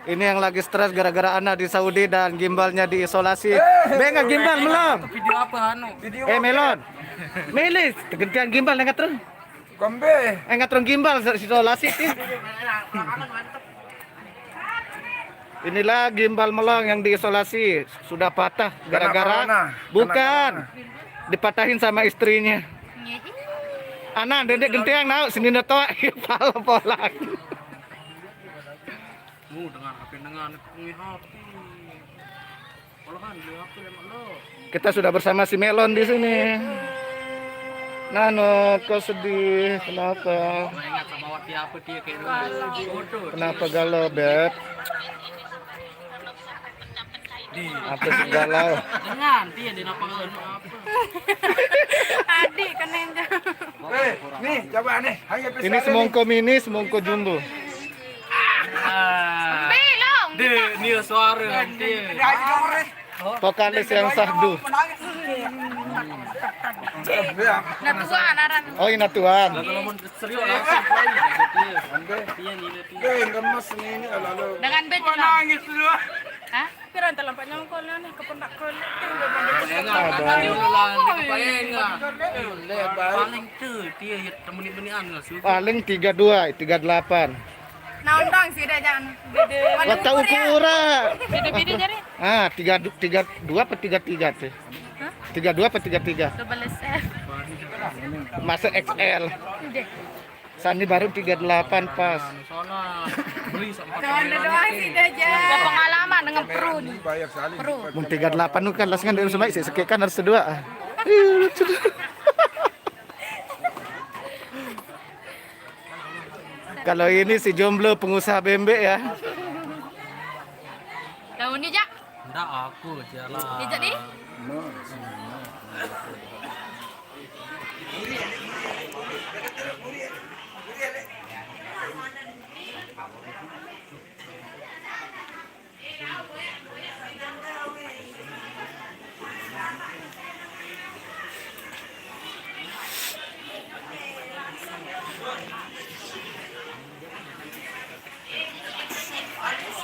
Ini yang lagi stres gara-gara anak di Saudi dan gimbalnya diisolasi. Benga gimbal belum? Video apa anu? Video Melon. Melis, tegentian gimbal enggak terus. Kombe. Enggak terus gimbal isolasi sih. Inilah gimbal melong yang diisolasi sudah patah gara-gara bukan dipatahin sama istrinya. Anak dedek gentiang nau sini toa pala polang. Dengan HP dengan HP. Kalau kan beli HP yang lo. Kita sudah bersama si Melon di sini. Nano, kau sedih? Kenapa? Ingat sama waktu apa dia kayak dulu. Kenapa galau, Beb? Apa sih galau? Dengan dia di napang anu apa? Adik kan ninja. Nih, coba nih. Ini semongko mini, semongko jumbo. Belong. Dia suara dia. Vokalis yang sahdu. Natuan aran. Oh, ini tuan. Kalau mau serius langsung play dia. Dia ni. Gemes ini lalu. Dengan bed nangis dulu. Hah? Kira ente lampak nyongkol nih kependak kol. Paling tuh dia menit-menitan lah. Paling 32, 38. Naon dong sih dah jangan. Wata ukura. Beda-beda jari. Ah, 32 apa 33 tuh? 32 apa 33? Double XL. Masuk XL. Sandi baru 38 pas. Beli sama Jangan doang sih dah jangan. Pengalaman dengan perut. Banyak sekali. Perut. Mun 38 nu kan langsung dari sebaik sih sekekan harus dua. Kalau ini si jomblo pengusaha bembe ya. Daun ni jak. Enggak aku jalan. Ni jak ni.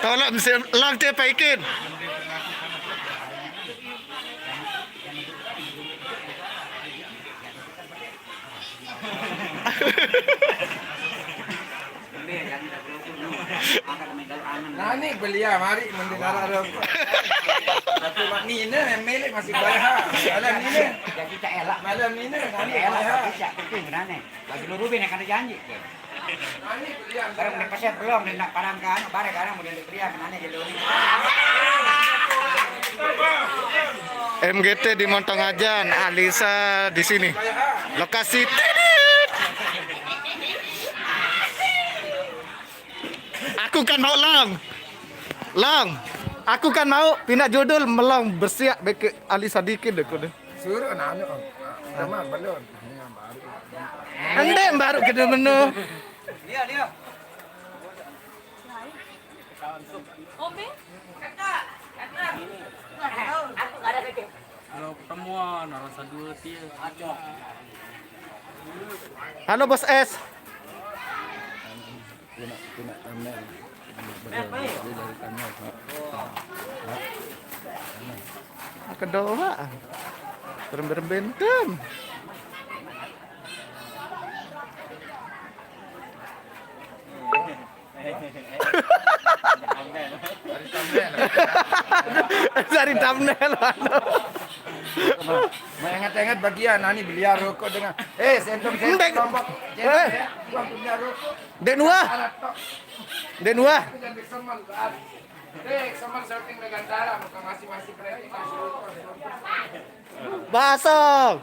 Tolong lang dia paikin. Nani belia mari mendengar rokok. Tapi mak Nina milik masih bayar. Malam Nina. Ya kita elak. Malam Nina nani Elak bayar. bisa penting mana? Bagi lu Rubin yang ada janji. Nani belia. Barang nak pasal belum dan nak parangkan, barang kadang mau dia pria mana jadi ini. MGT di Montongajan, Alisa di sini. Lokasi. Aku kan mau long. Aku kan mau pindah judul melong bersiak beke Alisa dikit deh kudu. Suruh anak-anak. Sama belum. Ande baru ke menu. Dia. Ombe. Kalau ketemuan rasa dua dia. Halo Bos S. Kedua. Berem-berem-bentem. Dari thumbnail. Mengingat-ingat bagian nani belia rokok dengan sentong lombok. Belia rokok. Denua. Semal sorting dengan darah, masih berarti masih Basok.